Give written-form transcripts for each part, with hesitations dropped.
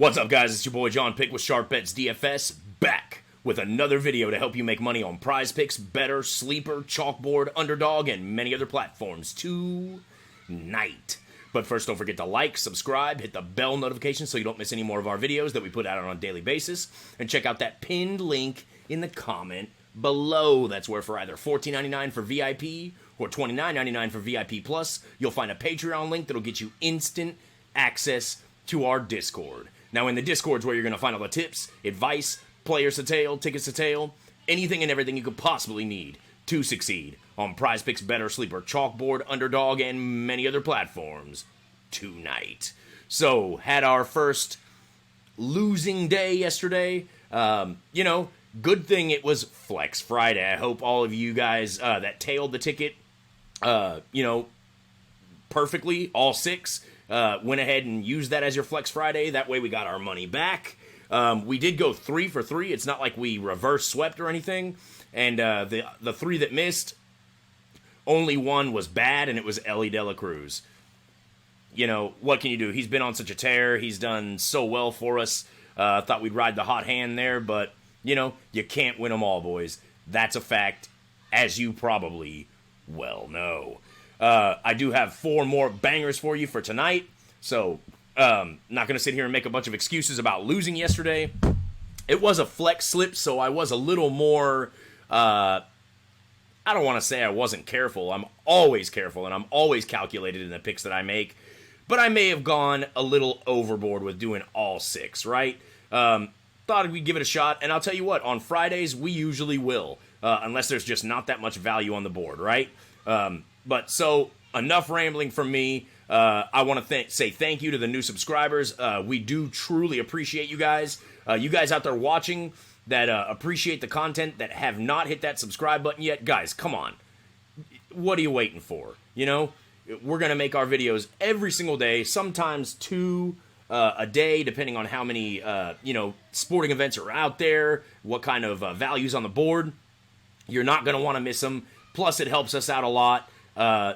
What's up, guys? It's your boy JohnPick with Sharp Bets DFS, back with another video to help you make money on Prize Picks, Better, Sleeper, Chalkboard, Underdog, and many other platforms tonight. But first, don't forget to like, subscribe, hit the bell notification so you don't miss any more of our videos that we put out on a daily basis, and check out that pinned link in the comment below. That's where for either $14.99 for VIP or $29.99 for VIP Plus, you'll find a Patreon link that'll get you instant access to our Discord. Now, in the Discord's where you're going to find all the tips, advice, players to tail, tickets to tail, anything and everything you could possibly need to succeed on Prize Picks, Better, Sleeper, Chalkboard, Underdog, and many other platforms tonight. So, had our first losing day yesterday. Good thing it was Flex Friday. I hope all of you guys that tailed the ticket, perfectly, all six, went ahead and used that as your Flex Friday. That way we got our money back. We did go 3 for 3. It's not like we reverse swept or anything. And the 3 that missed, only one was bad, and it was Ellie De La Cruz. You know, what can you do? He's been on such a tear. He's done so well for us. Thought we'd ride the hot hand there, but, you can't win them all, boys. That's a fact, as you probably well know. I do have 4 more bangers for you for tonight, so not going to sit here and make a bunch of excuses about losing yesterday. It was a flex slip, so I was a little more, I don't want to say I wasn't careful. I'm always careful, and I'm always calculated in the picks that I make, but I may have gone a little overboard with doing all 6, right? Thought we'd give it a shot, and I'll tell you what, on Fridays, we usually will, unless there's just not that much value on the board, right? But so, enough rambling from me. I want to say thank you to the new subscribers. We do truly appreciate you guys. You guys out there watching that appreciate the content, that have not hit that subscribe button yet. Guys, come on. What are you waiting for? We're going to make our videos every single day, sometimes 2 a day, depending on how many, sporting events are out there, what kind of values on the board. You're not going to want to miss them. Plus, it helps us out a lot.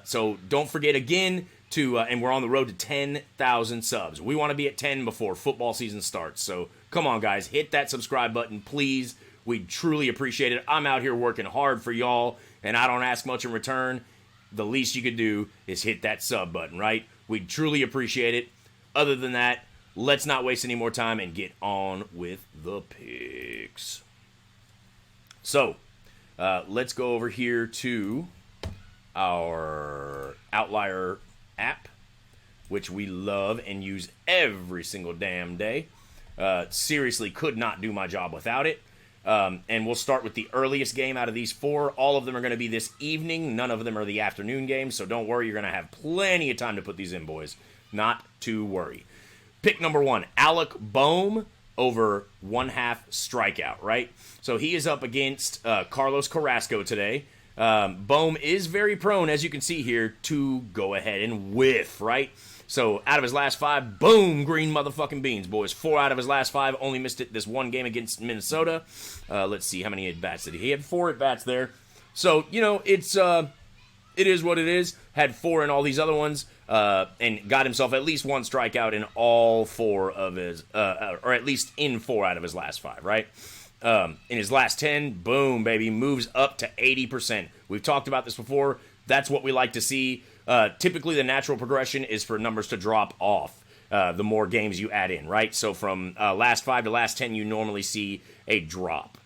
So don't forget again to, and we're on the road to 10,000 subs. We want to be at 10 before football season starts. So come on, guys, hit that subscribe button, please. We truly appreciate it. I'm out here working hard for y'all, and I don't ask much in return. The least you could do is hit that sub button, right? We truly appreciate it. Other than that, let's not waste any more time and get on with the picks. So, let's go over here to our Outlier app, which we love and use every single damn day. Seriously, could not do my job without it. And we'll start with the earliest game out of these 4. All of them are going to be this evening. None of them are the afternoon games, so don't worry. You're going to have plenty of time to put these in, boys. Not to worry. Pick number 1, Alec Bohm over 1/2 strikeout, right? So he is up against Carlos Carrasco today. Bohm is very prone, as you can see here, to go ahead and whiff, right? So out of his last 5, boom, green motherfucking beans, boys. 4 out of his last 5, only missed it this one game against Minnesota. Let's see, how many at-bats did he? He had 4 at-bats there. So, it is what it is. Had 4 in all these other ones, and got himself at least 1 strikeout in all 4 of his, or at least in 4 out of his last 5, right? In his last 10, boom, baby, moves up to 80%. We've talked about this before. That's what we like to see. Typically, the natural progression is for numbers to drop off the more games you add in, right? So from last 5 to last 10, you normally see a drop.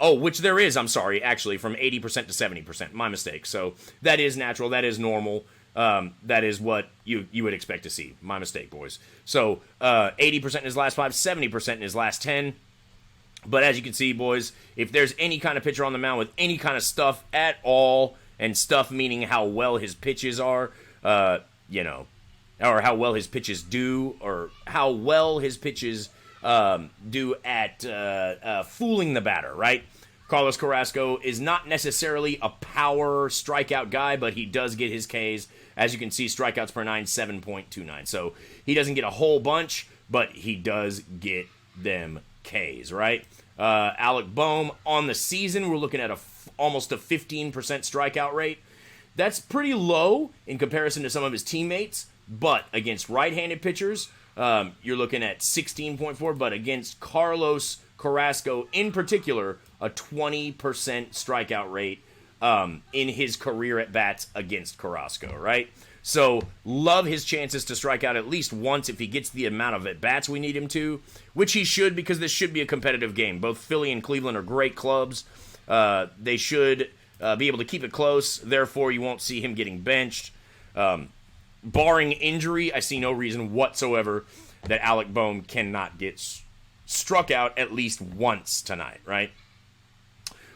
Which there is, I'm sorry, actually, from 80% to 70%. My mistake. So that is natural. That is normal. That is what you would expect to see. My mistake, boys. So 80% in his last 5, 70% in his last 10. But as you can see, boys, if there's any kind of pitcher on the mound with any kind of stuff at all, and stuff meaning how well his pitches are, or how well his pitches do, or how well his pitches do at fooling the batter, right? Carlos Carrasco is not necessarily a power strikeout guy, but he does get his Ks. As you can see, strikeouts per 9, 7.29. So he doesn't get a whole bunch, but he does get them Ks, right? Alec Bohm on the season, we're looking at almost a 15% strikeout rate. That's pretty low in comparison to some of his teammates, but against right-handed pitchers, you're looking at 16.4, but against Carlos Carrasco in particular, a 20% strikeout rate in his career at bats against Carrasco, right? So love his chances to strike out at least once if he gets the amount of at-bats we need him to, which he should, because this should be a competitive game. Both Philly and Cleveland are great clubs. They should be able to keep it close. Therefore, you won't see him getting benched. Barring injury, I see no reason whatsoever that Alec Bohm cannot get struck out at least once tonight, right?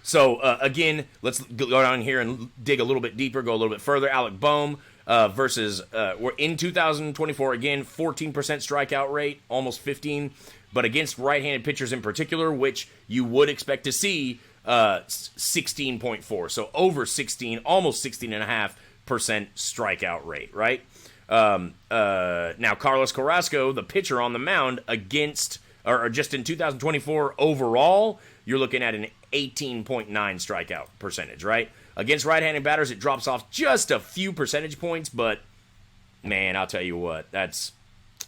So, again, let's go down here and dig a little bit deeper, go a little bit further. Alec Bohm versus, we're in 2024, again, 14% strikeout rate, almost 15, but against right-handed pitchers in particular, which you would expect to see, 16.4. So over 16, almost 16.5% strikeout rate, right? Now, Carlos Carrasco, the pitcher on the mound against, or just in 2024 overall, you're looking at an 18.9 strikeout percentage, right? Against right-handed batters, it drops off just a few percentage points, but, man, I'll tell you what, that's,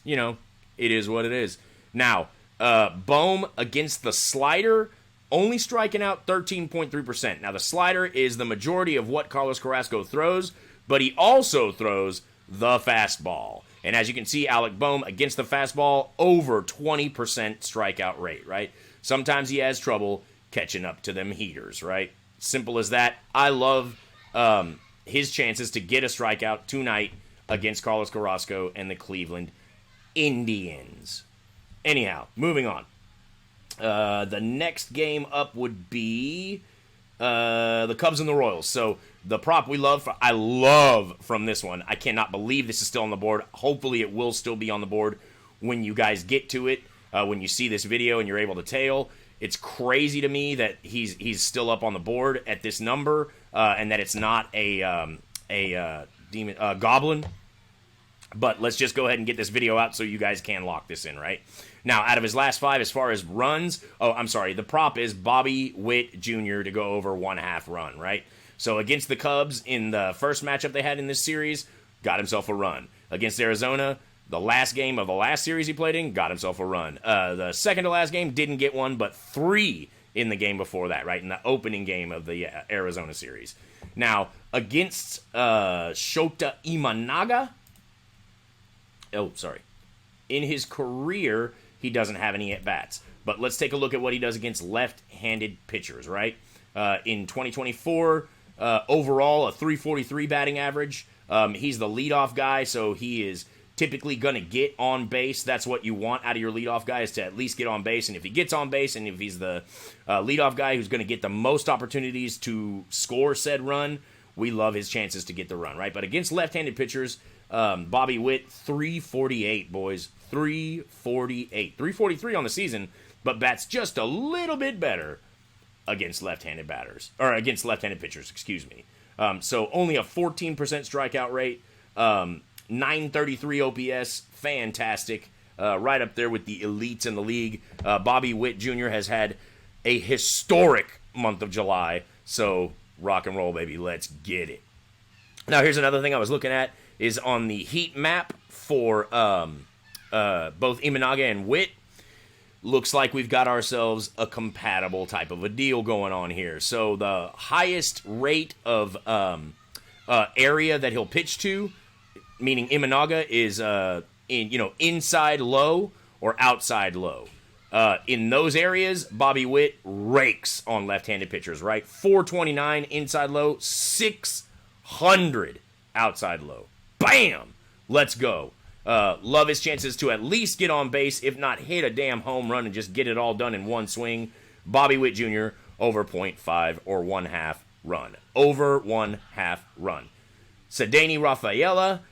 it is what it is. Now, Bohm against the slider, only striking out 13.3%. Now, the slider is the majority of what Carlos Carrasco throws, but he also throws the fastball. And as you can see, Alec Bohm against the fastball, over 20% strikeout rate, right? Sometimes he has trouble catching up to them heaters, right? Simple as that. I love his chances to get a strikeout tonight against Carlos Carrasco and the Cleveland Indians. Anyhow, moving on. The next game up would be the Cubs and the Royals. So the prop I love from this one. I cannot believe this is still on the board. Hopefully it will still be on the board when you guys get to it. When you see this video and you're able to tail. It's crazy to me that he's still up on the board at this number, and that it's not a goblin. But let's just go ahead and get this video out so you guys can lock this in, right? Now, out of his last 5, as far as runs, the prop is Bobby Witt Jr. to go over 1/2 run, right? So against the Cubs in the first matchup they had in this series, got himself a run. Against Arizona, the last game of the last series he played in, got himself a run. The second to last game, didn't get one, but 3 in the game before that, right? In the opening game of the Arizona series. Now, against Shota Imanaga, in his career, he doesn't have any at-bats. But let's take a look at what he does against left-handed pitchers, right? In 2024, overall, a .343 batting average. He's the leadoff guy, so he is typically going to get on base. That's what you want out of your leadoff guy, is to at least get on base. And if he gets on base, and if he's the leadoff guy who's going to get the most opportunities to score said run, we love his chances to get the run, right? But against left-handed pitchers, Bobby Witt, 348, boys. 348. 343 on the season, but bats just a little bit better against left-handed batters. Or against left-handed pitchers, excuse me. So only a 14% strikeout rate. 933 OPS, fantastic. Right up there with the elites in the league. Bobby Witt Jr. has had a historic month of July. So rock and roll, baby. Let's get it. Now, here's another thing I was looking at is on the heat map for both Imanaga and Witt. Looks like we've got ourselves a compatible type of a deal going on here. So the highest rate of area that he'll pitch to, meaning Imanaga, is inside low or outside low. In those areas, Bobby Witt rakes on left-handed pitchers, right? 429 inside low, 600 outside low. Bam! Let's go. Love his chances to at least get on base, if not hit a damn home run and just get it all done in one swing. Bobby Witt Jr. over 0.5 or 1/2 run. Over 1/2 run. Ceddanne Rafaela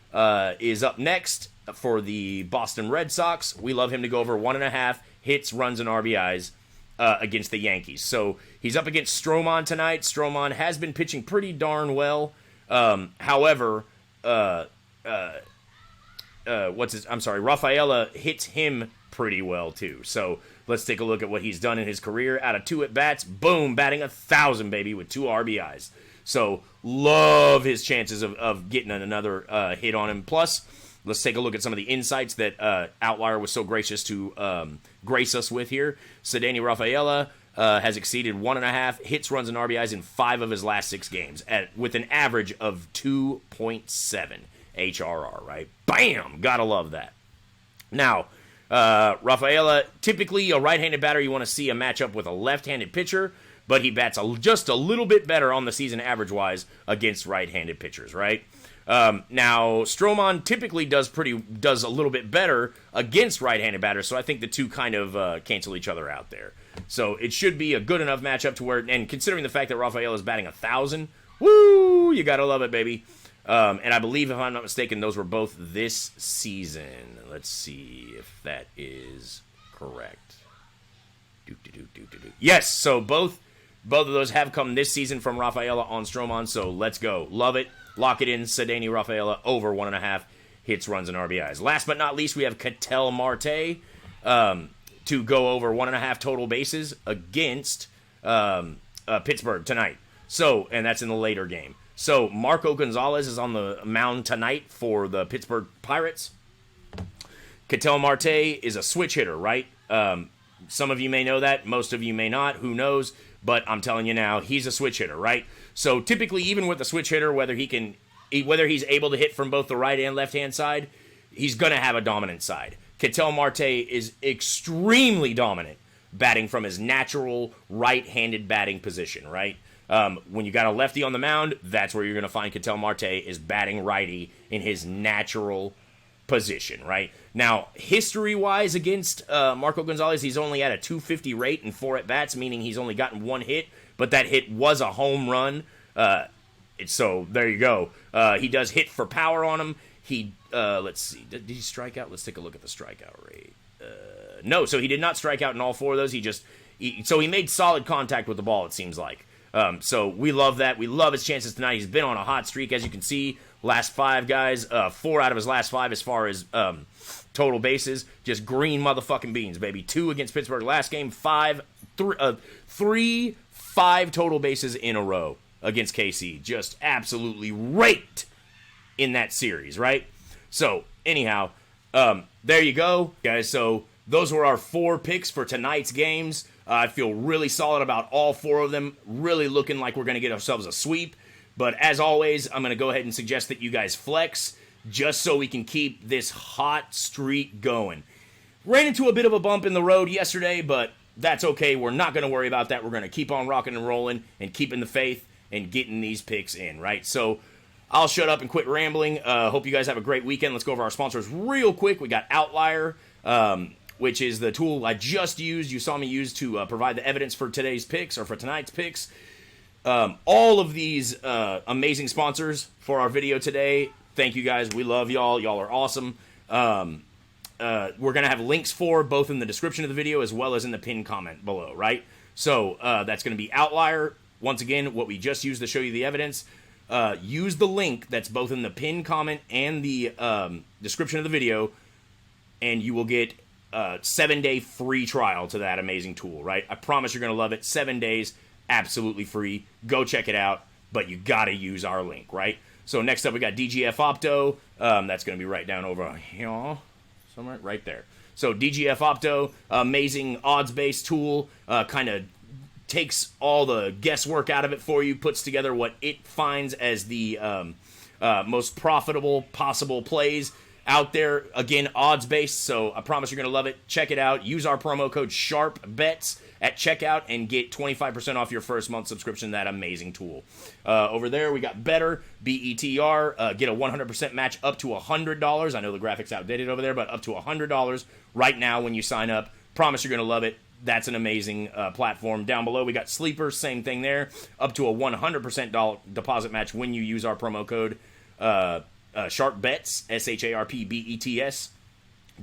is up next for the Boston Red Sox. We love him to go over 1.5 hits, runs, and RBIs against the Yankees. So he's up against Stroman tonight. Stroman has been pitching pretty darn well. However, Rafaela hits him pretty well too. So let's take a look at what he's done in his career. Out of 2 at-bats, boom, batting 1,000, baby, with 2 RBIs. So love his chances of getting another hit on him. Plus, let's take a look at some of the insights that Outlier was so gracious to grace us with here. Ceddanne Rafaela has exceeded 1.5 hits, runs, and RBIs in 5 of his last 6 games with an average of 2.7 HRR, right? Bam! Gotta love that. Now, Rafaela, typically a right-handed batter, you want to see a matchup with a left-handed pitcher, but he bats just a little bit better on the season average-wise against right-handed pitchers, right? Now, Stroman typically does a little bit better against right-handed batters, so I think the two kind of cancel each other out there. So it should be a good enough matchup to where, and considering the fact that Rafaela is batting 1,000, woo, you gotta love it, baby. And I believe, if I'm not mistaken, those were both this season. Let's see if that is correct. Yes, so both of those have come this season from Rafaela on Stroman, so let's go. Love it. Lock it in. Ceddanne Rafaela over 1.5 hits, runs, and RBIs. Last but not least, we have Ketel Marte to go over 1.5 total bases against Pittsburgh tonight. So, and that's in the later game. So, Marco Gonzalez is on the mound tonight for the Pittsburgh Pirates. Ketel Marte is a switch hitter, right? Some of you may know that. Most of you may not. Who knows? But I'm telling you now, he's a switch hitter, right? So, typically, even with a switch hitter, whether he's able to hit from both the right and left-hand side, he's going to have a dominant side. Ketel Marte is extremely dominant batting from his natural right-handed batting position, right? When you got a lefty on the mound, that's where you're going to find Ketel Marte is batting righty in his natural position, right? Now, history-wise against Marco Gonzalez, he's only at a 250 rate and 4 at-bats, meaning he's only gotten 1 hit, but that hit was a home run. So there you go. He does hit for power on him. He, let's see, did he strike out? Let's take a look at the strikeout rate. No, so he did not strike out in all 4 of those. So he made solid contact with the ball, it seems like. So we love that. We love his chances tonight. He's been on a hot streak, as you can see. Last 5 guys, 4 out of his last 5 as far as total bases. Just green motherfucking beans, baby. 2 against Pittsburgh last game. 3 5 total bases in a row against KC. Just absolutely raked in that series, right? So, anyhow, there you go, guys. So, those were our 4 picks for tonight's games. I feel really solid about all 4 of them. Really looking like we're going to get ourselves a sweep. But as always, I'm going to go ahead and suggest that you guys flex just so we can keep this hot streak going. Ran into a bit of a bump in the road yesterday, but that's okay. We're not going to worry about that. We're going to keep on rocking and rolling and keeping the faith and getting these picks in, right? So I'll shut up and quit rambling. Hope you guys have a great weekend. Let's go over our sponsors real quick. We got Outlier, which is the tool I just used. You saw me use to provide the evidence for today's picks or for tonight's picks. All of these amazing sponsors for our video today. Thank you guys. We love y'all. Y'all are awesome. We're going to have links for both in the description of the video as well as in the pinned comment below, right? So that's going to be Outlier. Once again, what we just used to show you the evidence. Use the link that's both in the pinned comment and the description of the video, and you will get a 7-day free trial to that amazing tool, right? I promise you're going to love it. 7 days, absolutely free. Go check it out, but you got to use our link, right? So next up, we got DGF Opto. That's going to be right down over here, somewhere right there. So DGF Opto, amazing odds-based tool, kind of takes all the guesswork out of it for you, puts together what it finds as the most profitable possible plays out there. Again, odds-based, so I promise you're going to love it. Check it out. Use our promo code SHARPBETS at checkout and get 25% off your first month subscription to that amazing tool. Over there, we got Better, BETR. Get a 100% match up to $100. I know the graphics outdated over there, but up to $100 right now when you sign up. Promise you're going to love it. That's an amazing platform. Down below, we got Sleeper, same thing there. Up to a 100% deposit match when you use our promo code SHARPBETS, SHARPBETS.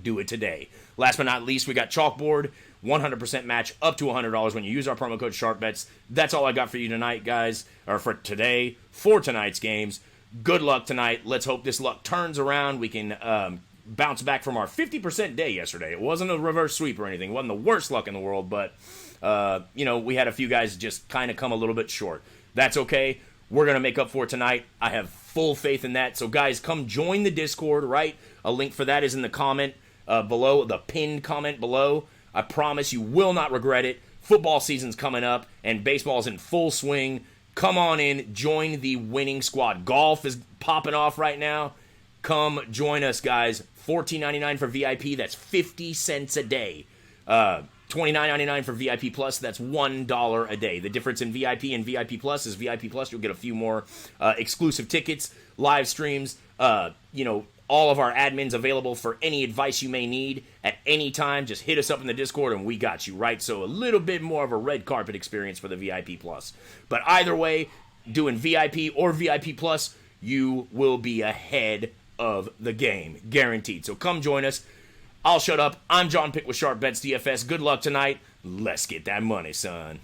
Do it today. Last but not least, we got Chalkboard, 100% match up to $100 when you use our promo code SHARPBETS. That's all I got for you tonight, guys, or for today, for tonight's games. Good luck tonight. Let's hope this luck turns around. We can bounce back from our 50% day yesterday. It wasn't a reverse sweep or anything. It wasn't the worst luck in the world, but, we had a few guys just kind of come a little bit short. That's okay. we're going to make up for it tonight. I have full faith in that. So, guys, come join the Discord, right? A link for that is in the comment below, the pinned comment below. I promise you will not regret it. Football season's coming up, and baseball's in full swing. Come on in, join the winning squad. Golf is popping off right now. Come join us, guys. $14.99 for VIP. That's 50 cents a day. $29.99 for VIP Plus. That's $1 a day. The difference in VIP and VIP Plus is VIP Plus, you'll get a few more exclusive tickets, live streams, all of our admins available for any advice you may need at any time. Just hit us up in the Discord and we got you, right? So a little bit more of a red carpet experience for the VIP Plus. But either way, doing VIP or VIP Plus, you will be ahead of the game. Guaranteed. So come join us. I'll shut up. I'm JohnPick with Sharp Bets DFS. Good luck tonight. Let's get that money, son.